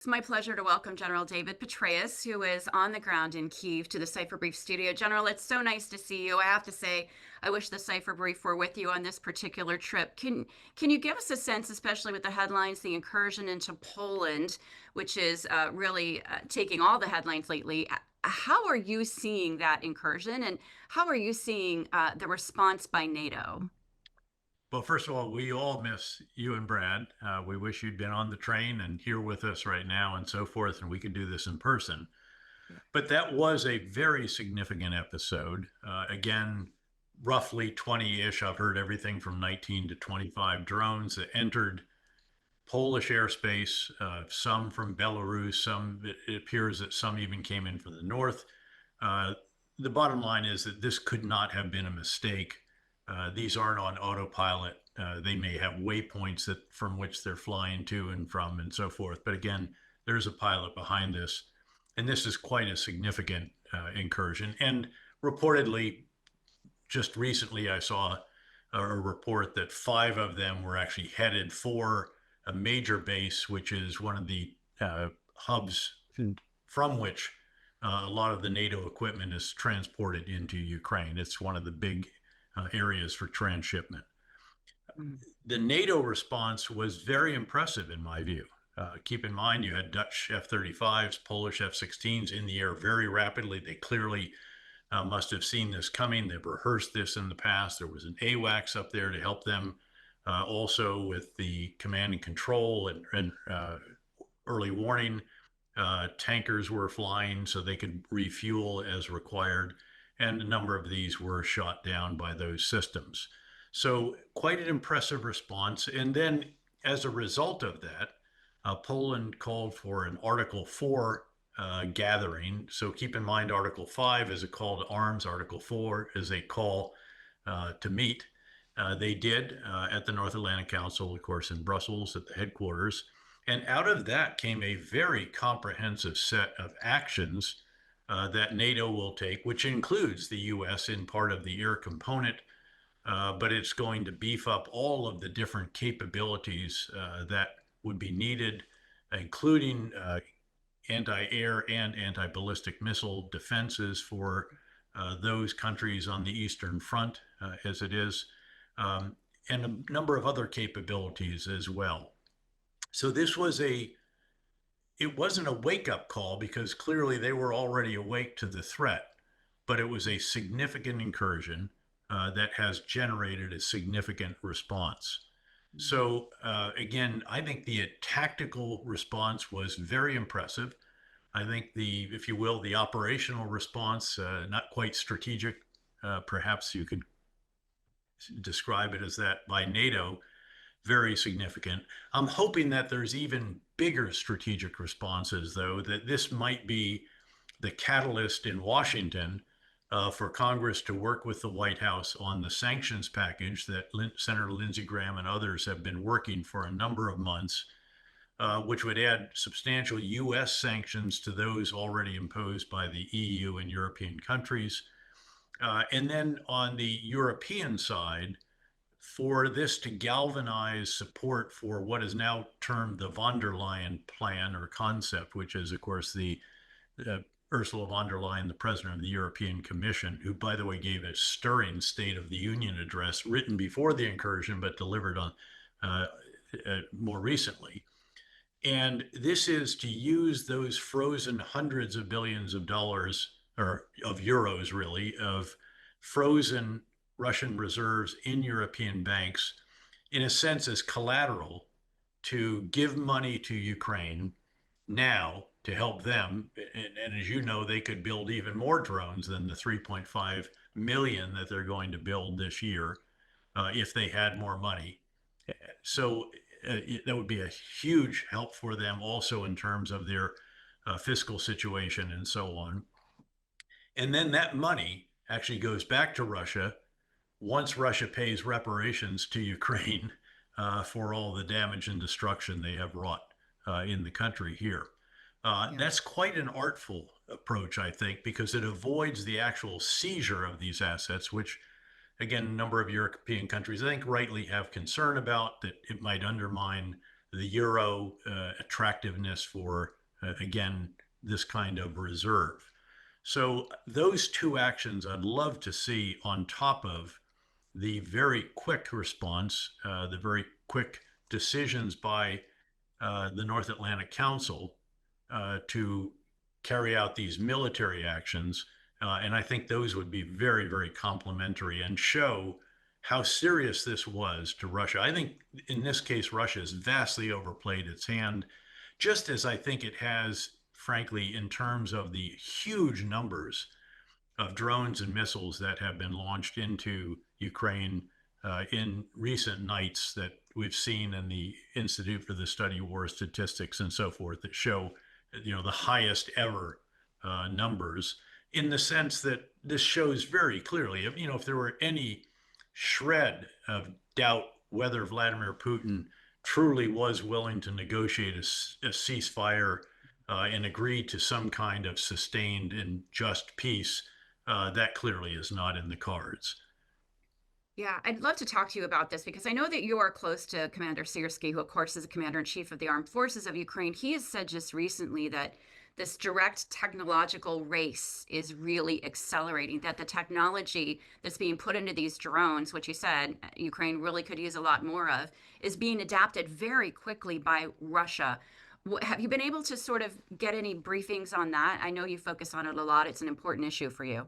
It's my pleasure to welcome General David Petraeus, who is on the ground in Kyiv, to the Cipher Brief Studio. General, it's so nice to see you. I have to say, I wish the Cipher Brief were with you on this particular trip. Can you give us a sense, especially with the headlines, the incursion into Poland, which is really taking all the headlines lately? How are you seeing that incursion, and how are you seeing the response by NATO? Well, first of all, we all miss you and Brad. We wish you'd been on the train and here with us right now and so forth, and we could do this in person. But that was a very significant episode. Again, roughly 20-ish. I've heard everything from 19 to 25 drones that entered Polish airspace, some from Belarus, some, it appears that some even came in from the north. Uh, the bottom line is that this could not have been a mistake. These aren't on autopilot. They may have waypoints that from which they're flying to and from and so forth. But again, there's a pilot behind this. And this is quite a significant incursion. And reportedly, just recently, I saw a report that 5 of them were actually headed for a major base, which is one of the hubs from which a lot of the NATO equipment is transported into Ukraine. It's one of the big areas for transshipment. Mm. The NATO response was very impressive, in my view. Keep in mind, you had Dutch F-35s, Polish F-16s in the air very rapidly. They clearly must have seen this coming. They've rehearsed this in the past. There was an AWACS up there to help them also with the command and control and early warning. Tankers were flying so they could refuel as required. And a number of these were shot down by those systems. So quite an impressive response. And then as a result of that, Poland called for an Article 4 gathering. So keep in mind, Article 5 is a call to arms. Article 4 is a call to meet. They did at the North Atlantic Council, of course, in Brussels at the headquarters. And out of that came a very comprehensive set of actions that NATO will take, which includes the U.S. in part of the air component, but it's going to beef up all of the different capabilities that would be needed, including anti-air and anti-ballistic missile defenses for those countries on the Eastern Front, as it is, and a number of other capabilities as well. So this was it wasn't a wake-up call because clearly they were already awake to the threat, but it was a significant incursion that has generated a significant response. So again, I think the tactical response was very impressive. I think if you will, the operational response, not quite strategic, perhaps you could describe it as that by NATO, very significant. I'm hoping that there's even bigger strategic responses, though, that this might be the catalyst in Washington for Congress to work with the White House on the sanctions package that Senator Lindsey Graham and others have been working for a number of months, which would add substantial U.S. sanctions to those already imposed by the EU and European countries. And then on the European side, for this to galvanize support for what is now termed the von der Leyen plan or concept, which is, of course, the Ursula von der Leyen, the president of the European Commission, who, by the way, gave a stirring State of the Union address written before the incursion, but delivered on more recently. And this is to use those frozen hundreds of billions of dollars, or of euros, really, of frozen Russian reserves in European banks, in a sense, as collateral to give money to Ukraine now to help them. And as you know, they could build even more drones than the 3.5 million that they're going to build this year if they had more money. So that would be a huge help for them also in terms of their fiscal situation and so on. And then that money actually goes back to Russia once Russia pays reparations to Ukraine for all the damage and destruction they have wrought in the country here. Yeah. That's quite an artful approach, I think, because it avoids the actual seizure of these assets, which, again, a number of European countries, I think, rightly have concern about that it might undermine the euro attractiveness for, again, this kind of reserve. So those two actions I'd love to see on top of the very quick response, the very quick decisions by the North Atlantic Council to carry out these military actions. And I think those would be very, very complimentary and show how serious this was to Russia. I think in this case, Russia has vastly overplayed its hand, just as I think it has, frankly, in terms of the huge numbers of drones and missiles that have been launched into Ukraine in recent nights that we've seen in the Institute for the Study of War Statistics and so forth that show, the highest ever numbers, in the sense that this shows very clearly, if there were any shred of doubt whether Vladimir Putin truly was willing to negotiate a ceasefire and agree to some kind of sustained and just peace, that clearly is not in the cards. Yeah, I'd love to talk to you about this because I know that you are close to Commander Syrskyi, who, of course, is the commander-in-chief of the armed forces of Ukraine. He has said just recently that this direct technological race is really accelerating, that the technology that's being put into these drones, which he said Ukraine really could use a lot more of, is being adapted very quickly by Russia. Have you been able to sort of get any briefings on that? I know you focus on it a lot. It's an important issue for you.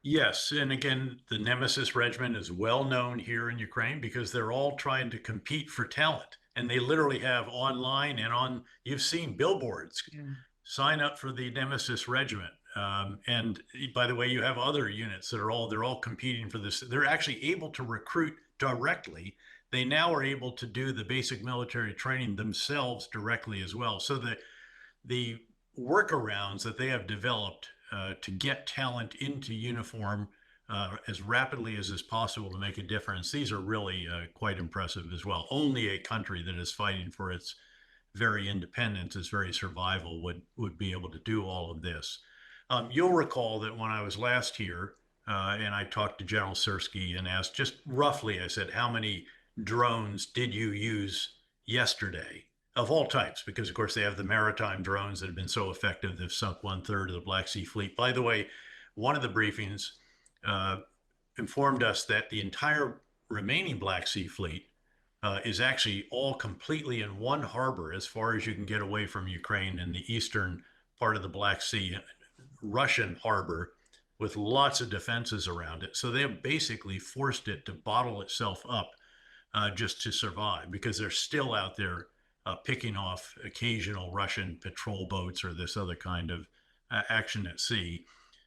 Yes, and again, the Nemesis Regiment is well known here in Ukraine because they're all trying to compete for talent. And they literally have online and you've seen billboards, Yeah. sign up for the Nemesis Regiment. And by the way, you have other units that they're all competing for this. They're actually able to recruit directly. They now are able to do the basic military training themselves directly as well. So the workarounds that they have developed to get talent into uniform as rapidly as is possible to make a difference, these are really quite impressive as well. Only a country that is fighting for its very independence, its very survival would be able to do all of this. You'll recall that when I was last here and I talked to General Syrskyi and asked just roughly, I said, how many drones did you use yesterday? Of all types, because of course they have the maritime drones that have been so effective, they've sunk 1/3 of the Black Sea Fleet. By the way, one of the briefings informed us that the entire remaining Black Sea Fleet is actually all completely in one harbor as far as you can get away from Ukraine in the eastern part of the Black Sea, Russian harbor, with lots of defenses around it. So they have basically forced it to bottle itself up just to survive, because they're still out there picking off occasional Russian patrol boats or this other kind of action at sea.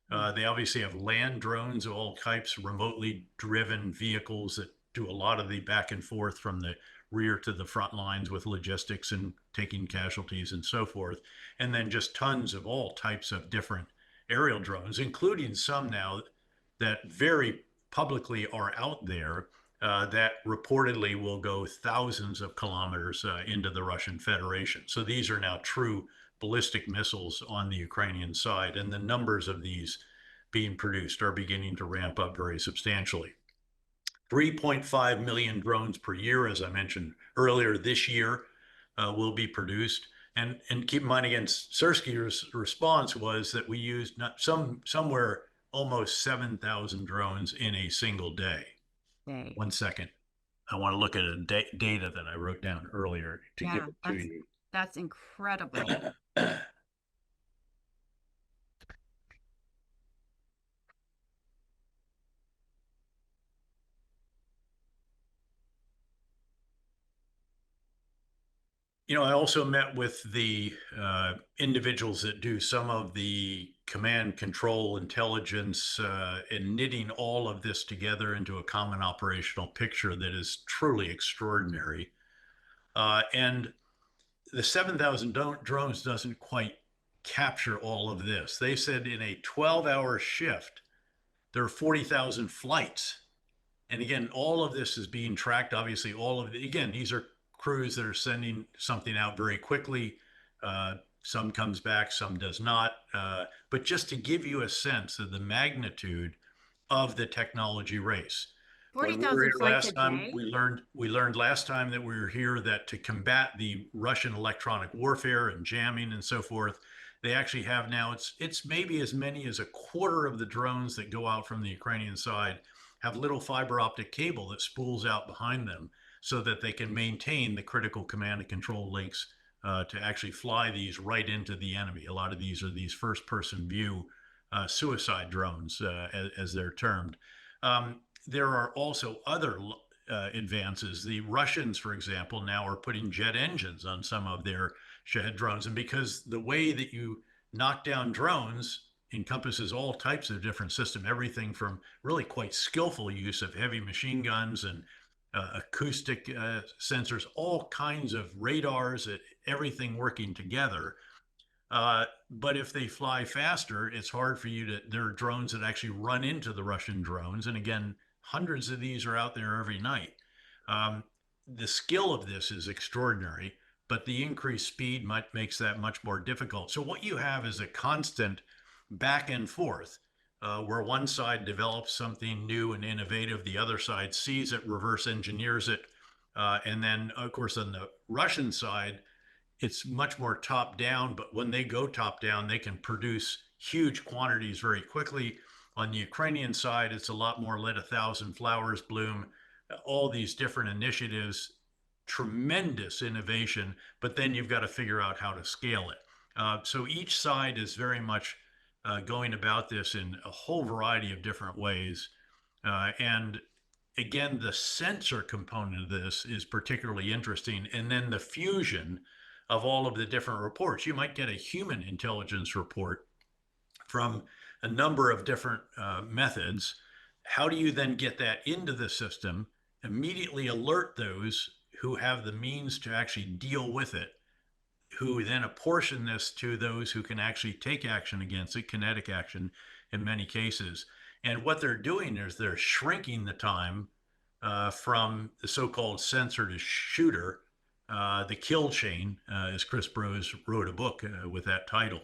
They obviously have land drones of all types, remotely driven vehicles that do a lot of the back and forth from the rear to the front lines with logistics and taking casualties and so forth. And then just tons of all types of different aerial drones, including some now that very publicly are out there that reportedly will go thousands of kilometers into the Russian Federation. So these are now true ballistic missiles on the Ukrainian side, and the numbers of these being produced are beginning to ramp up very substantially. 3.5 million drones per year, as I mentioned earlier, this year will be produced. And keep in mind, again, Syrskyi's response was that we used somewhere almost 7,000 drones in a single day. Day. 1 second. I want to look at a data that I wrote down earlier to give it to you. That's incredible. I also met with the individuals that do some of the command control intelligence and knitting all of this together into a common operational picture that is truly extraordinary. And the 7,000 drones doesn't quite capture all of this. They said in a 12-hour shift, there are 40,000 flights. And again, all of this is being tracked. Obviously, again, these are crews that are sending something out very quickly. Some comes back, some does not. But just to give you a sense of the magnitude of the technology race, When we were 40,000 here flights a last time, day? we learned last time that we were here that to combat the Russian electronic warfare and jamming and so forth, they actually have now it's maybe as many as a quarter of the drones that go out from the Ukrainian side have little fiber optic cable that spools out behind them so that they can maintain the critical command and control links to actually fly these right into the enemy. A lot of these are these first person view suicide drones, as they're termed. There are also other advances. The Russians, for example, now are putting jet engines on some of their Shahed drones. And because the way that you knock down drones encompasses all types of different systems, everything from really quite skillful use of heavy machine guns and acoustic sensors, all kinds of radars, everything working together. But if they fly faster, it's hard for you to. There are drones that actually run into the Russian drones. And again, hundreds of these are out there every night. The skill of this is extraordinary, but the increased speed makes that much more difficult. So what you have is a constant back and forth where one side develops something new and innovative, the other side sees it, reverse engineers it. And then, of course, on the Russian side, it's much more top down, but when they go top down, they can produce huge quantities very quickly. On the Ukrainian side, it's a lot more let a thousand flowers bloom, all these different initiatives, tremendous innovation, but then you've got to figure out how to scale it. So each side is very much going about this in a whole variety of different ways. And again, the sensor component of this is particularly interesting. And then the fusion of all of the different reports. You might get a human intelligence report from a number of different methods. How do you then get that into the system, immediately alert those who have the means to actually deal with it, who then apportion this to those who can actually take action against it, kinetic action in many cases. And what they're doing is they're shrinking the time from the so-called sensor to shooter, the kill chain, as Chris Brose wrote a book with that title.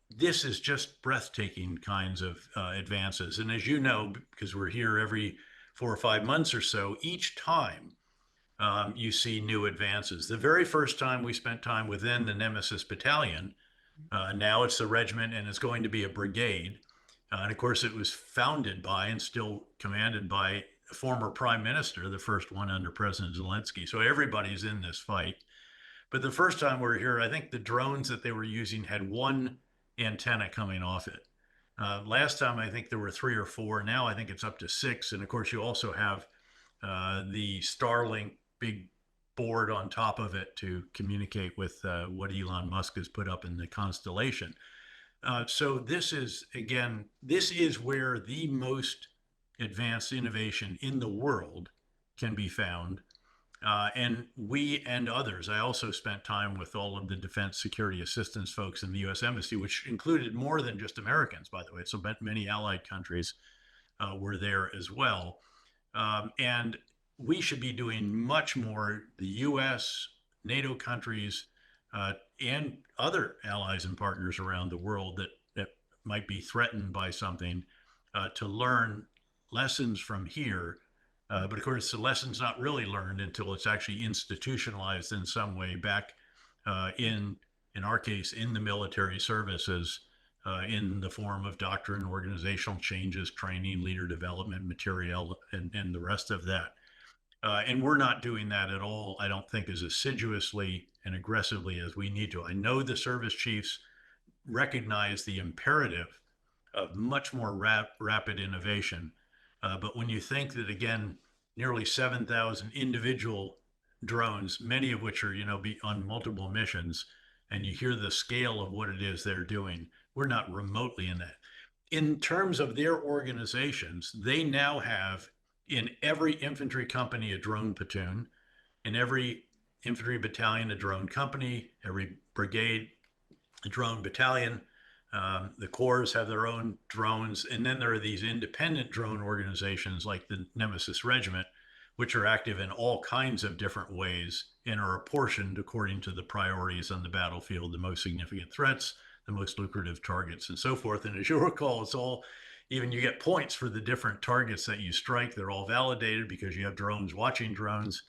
This is just breathtaking kinds of advances. And as you know, because we're here every 4 or 5 months or so, each time you see new advances. The very first time we spent time within the Nemesis Battalion, now it's a regiment and it's going to be a brigade. And of course, it was founded by and still commanded by a former prime minister, the first one under President Zelensky. So everybody's in this fight. But the first time we were here, I think the drones that they were using had one antenna coming off it. Last time, I think there were 3 or 4. Now I think it's up to 6. And of course, you also have the Starlink big board on top of it to communicate with what Elon Musk has put up in the constellation. So this is, again, this is where the most advanced innovation in the world can be found. And we and others, I also spent time with all of the defense security assistance folks in the U.S. Embassy, which included more than just Americans, by the way. So many allied countries were there as well. And we should be doing much more, the U.S., NATO countries, and other allies and partners around the world that might be threatened by something, to learn lessons from here. But of course, the lesson's not really learned until it's actually institutionalized in some way back in our case, in the military services, in the form of doctrine, organizational changes, training, leader development material, and the rest of that. And we're not doing that at all, I don't think, as assiduously and aggressively as we need to. I know the service chiefs recognize the imperative of much more rapid innovation. But when you think that, again, nearly 7,000 individual drones, many of which are, be on multiple missions, and you hear the scale of what it is they're doing, we're not remotely in that. In terms of their organizations, they now have in every infantry company a drone platoon, in every infantry battalion a drone company, every brigade a drone battalion. The corps have their own drones. And then there are these independent drone organizations like the Nemesis Regiment, which are active in all kinds of different ways and are apportioned according to the priorities on the battlefield, the most significant threats, the most lucrative targets, and so forth. And as you'll recall, it's all even you get points for the different targets that you strike. They're all validated because you have drones watching drones.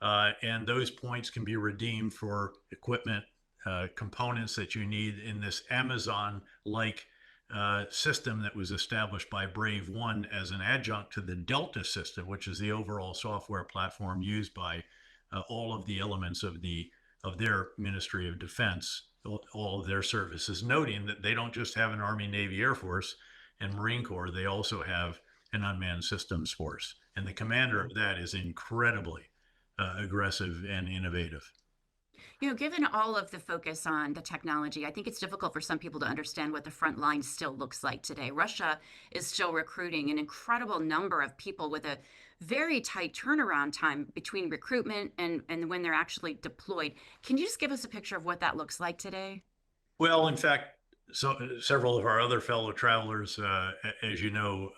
And those points can be redeemed for equipment, components that you need in this Amazon like system that was established by Brave One as an adjunct to the Delta system, which is the overall software platform used by all of the elements of their Ministry of Defense, all of their services, noting that they don't just have an Army, Navy, Air Force, and Marine Corps, they also have an unmanned systems force. And the commander of that is incredibly aggressive and innovative. Given all of the focus on the technology, I think it's difficult for some people to understand what the front line still looks like today. Russia is still recruiting an incredible number of people with a very tight turnaround time between recruitment and when they're actually deployed. Can you just give us a picture of what that looks like today? Well, in fact, so several of our other fellow travelers, as you know,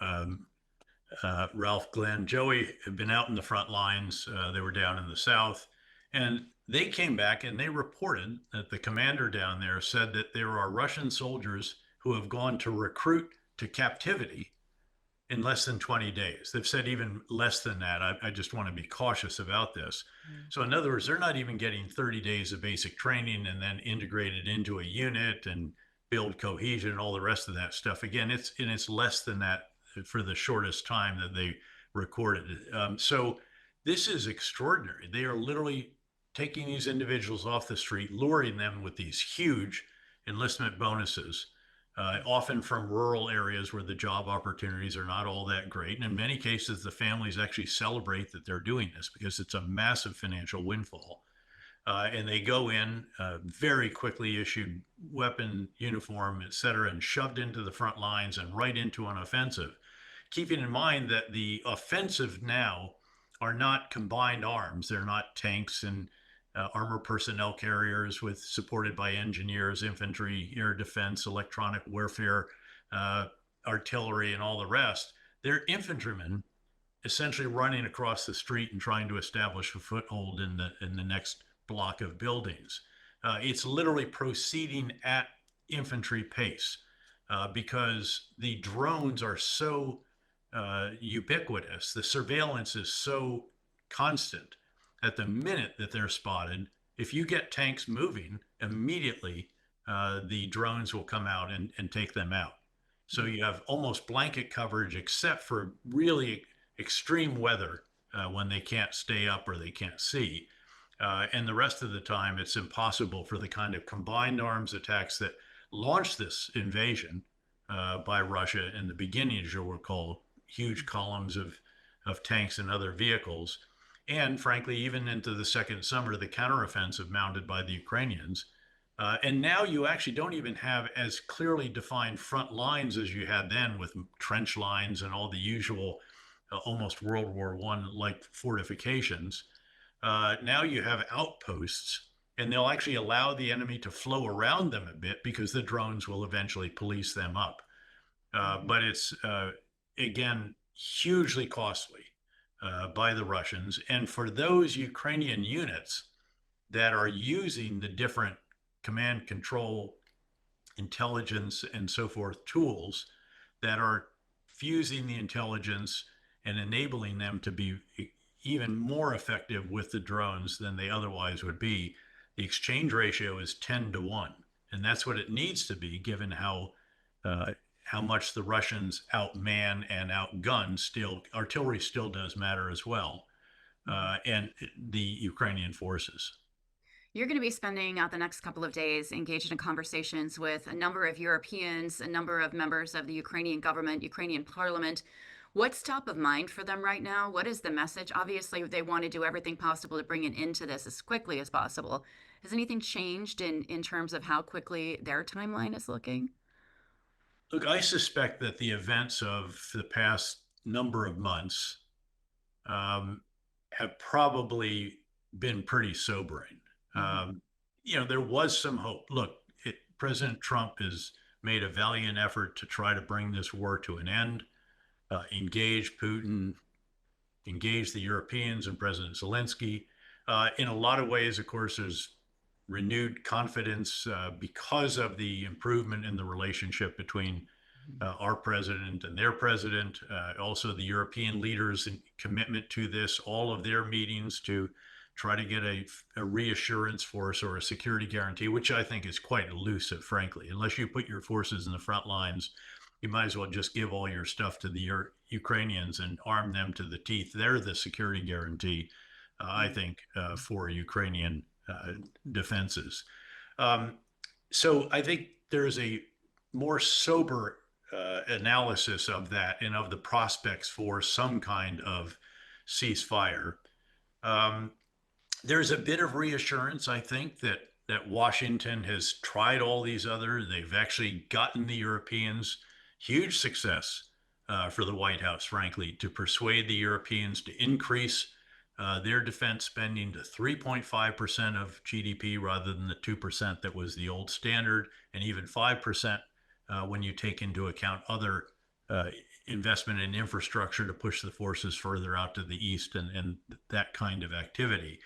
Ralph, Glenn, Joey have been out in the front lines. They were down in the south, and they came back and they reported that the commander down there said that there are Russian soldiers who have gone to recruit to captivity in less than 20 days. They've said even less than that. I just want to be cautious about this. So, in other words, they're not even getting 30 days of basic training and then integrated into a unit and build cohesion and all the rest of that stuff. Again, it's less than that for the shortest time that they recorded. So, this is extraordinary. They are literally taking these individuals off the street, luring them with these huge enlistment bonuses, often from rural areas where the job opportunities are not all that great. And in many cases, the families actually celebrate that they're doing this because it's a massive financial windfall. And they go in, very quickly issued weapon, uniform, et cetera, and shoved into the front lines and right into an offensive. Keeping in mind that the offensive now are not combined arms. They're not tanks and armor personnel carriers with supported by engineers, infantry, air defense, electronic warfare, artillery, and all the rest. They're infantrymen essentially running across the street and trying to establish a foothold in the next block of buildings. It's literally proceeding at infantry pace because the drones are so ubiquitous. The surveillance is so constant at the minute that they're spotted. If you get tanks moving, immediately the drones will come out and take them out. So you have almost blanket coverage, except for really extreme weather when they can't stay up or they can't see. And the rest of the time, it's impossible for the kind of combined arms attacks that launched this invasion by Russia in the beginning, as you'll recall, huge columns of tanks and other vehicles. And frankly, even into the second summer, the counteroffensive mounted by the Ukrainians. And now you actually don't even have as clearly defined front lines as you had then with trench lines and all the usual almost World War I-like fortifications. Now you have outposts, and they'll actually allow the enemy to flow around them a bit because the drones will eventually police them up. But it's, again, hugely costly by the Russians. And for those Ukrainian units that are using the different command, control, intelligence, and so forth tools that are fusing the intelligence and enabling them to be even more effective with the drones than they otherwise would be, the exchange ratio is 10 to 1. And that's what it needs to be, given how much the Russians outman and outgun. Still, artillery still does matter as well, and the Ukrainian forces. You're going to be spending out the next couple of days engaged in conversations with a number of Europeans, a number of members of the Ukrainian government, Ukrainian parliament. What's top of mind for them right now? What is the message? Obviously, they want to do everything possible to bring an end to this as quickly as possible. Has anything changed in terms of how quickly their timeline is looking? Look, I suspect that the events of the past number of months have probably been pretty sobering. Mm-hmm. There was some hope. Look, President Trump has made a valiant effort to try to bring this war to an end, engage Putin, engage the Europeans and President Zelensky. In a lot of ways, of course, there's renewed confidence because of the improvement in the relationship between our president and their president, also the European leaders' commitment to this, all of their meetings to try to get a reassurance force or a security guarantee, which I think is quite elusive, frankly. Unless you put your forces in the front lines, you might as well just give all your stuff to the Ukrainians and arm them to the teeth. They're the security guarantee, I think, for Ukrainian defenses. So I think there's a more sober analysis of that and of the prospects for some kind of ceasefire. There's a bit of reassurance, I think, that Washington has tried all these other. They've actually gotten the Europeans huge success for the White House, frankly, to persuade the Europeans to increase their defense spending to 3.5% of GDP rather than the 2% that was the old standard, and even 5% when you take into account other investment in infrastructure to push the forces further out to the east and that kind of activity.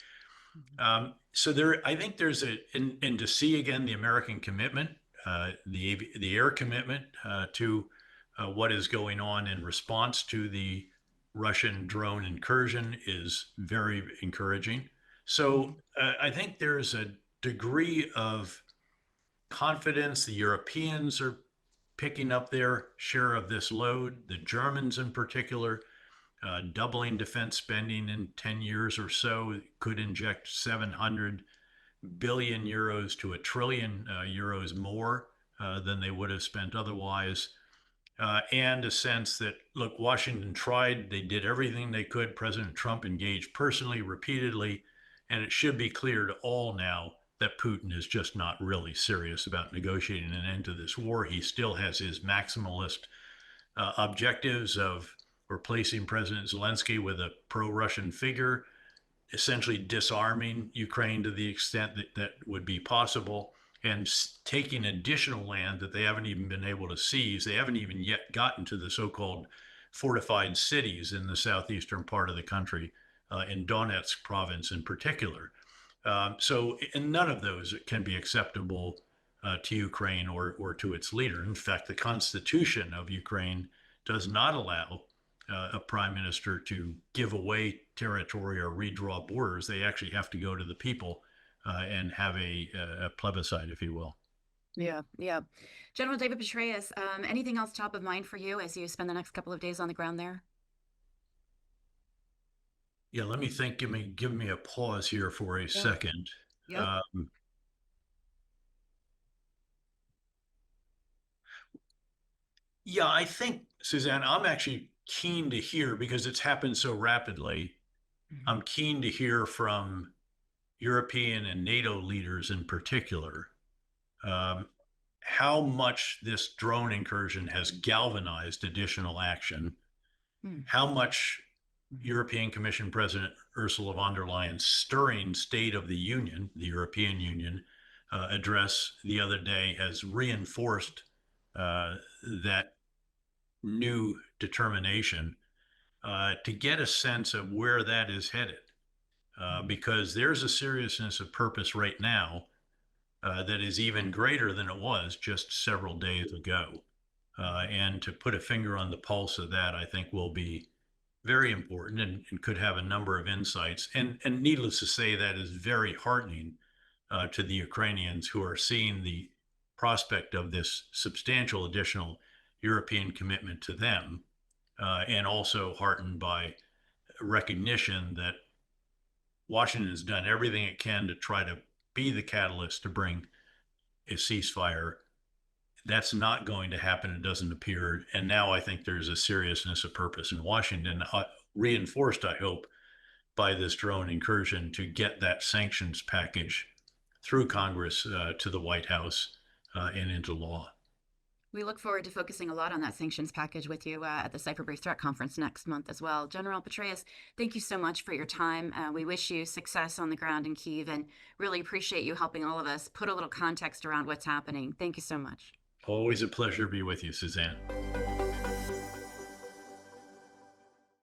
So there, I think there's and to see again the American commitment, the air commitment to what is going on in response to the Russian drone incursion is very encouraging. So I think there's a degree of confidence. The Europeans are picking up their share of this load, the Germans in particular. Doubling defense spending in 10 years or so could inject 700 billion euros to €1 trillion more than they would have spent otherwise. And a sense that, look, Washington tried, they did everything they could. President Trump engaged personally, repeatedly, and it should be clear to all now that Putin is just not really serious about negotiating an end to this war. He still has his maximalist objectives of replacing President Zelensky with a pro-Russian figure, essentially disarming Ukraine to the extent that would be possible, and taking additional land that they haven't even been able to seize. They haven't even yet gotten to the so-called fortified cities in the southeastern part of the country, in Donetsk province in particular. So and none of those can be acceptable to Ukraine or to its leader. In fact, the constitution of Ukraine does not allow a prime minister to give away territory or redraw borders. They actually have to go to the people and have a plebiscite, if you will. Yeah, yeah. General David Petraeus, anything else top of mind for you as you spend the next couple of days on the ground there? Yeah, let me think. Give me a pause here for a second. Yep. Yeah, I think, Suzanne, I'm actually keen to hear, because it's happened so rapidly. I'm keen to hear from European and NATO leaders in particular how much this drone incursion has galvanized additional action, how much European Commission President Ursula von der Leyen's stirring State of the Union, the European Union, address the other day has reinforced that new determination to get a sense of where that is headed. Because there's a seriousness of purpose right now that is even greater than it was just several days ago. And to put a finger on the pulse of that, I think will be very important and could have a number of insights. And needless to say, that is very heartening to the Ukrainians, who are seeing the prospect of this substantial additional European commitment to them, and also heartened by recognition that Washington has done everything it can to try to be the catalyst to bring a ceasefire. That's not going to happen, it doesn't appear. And now I think there's a seriousness of purpose in Washington, reinforced, I hope, by this drone incursion, to get that sanctions package through Congress to the White House and into law. We look forward to focusing a lot on that sanctions package with you at the Cipher Brief Threat Conference next month as well. General Petraeus, thank you so much for your time. We wish you success on the ground in Kyiv and really appreciate you helping all of us put a little context around what's happening. Thank you so much. Always a pleasure to be with you, Suzanne.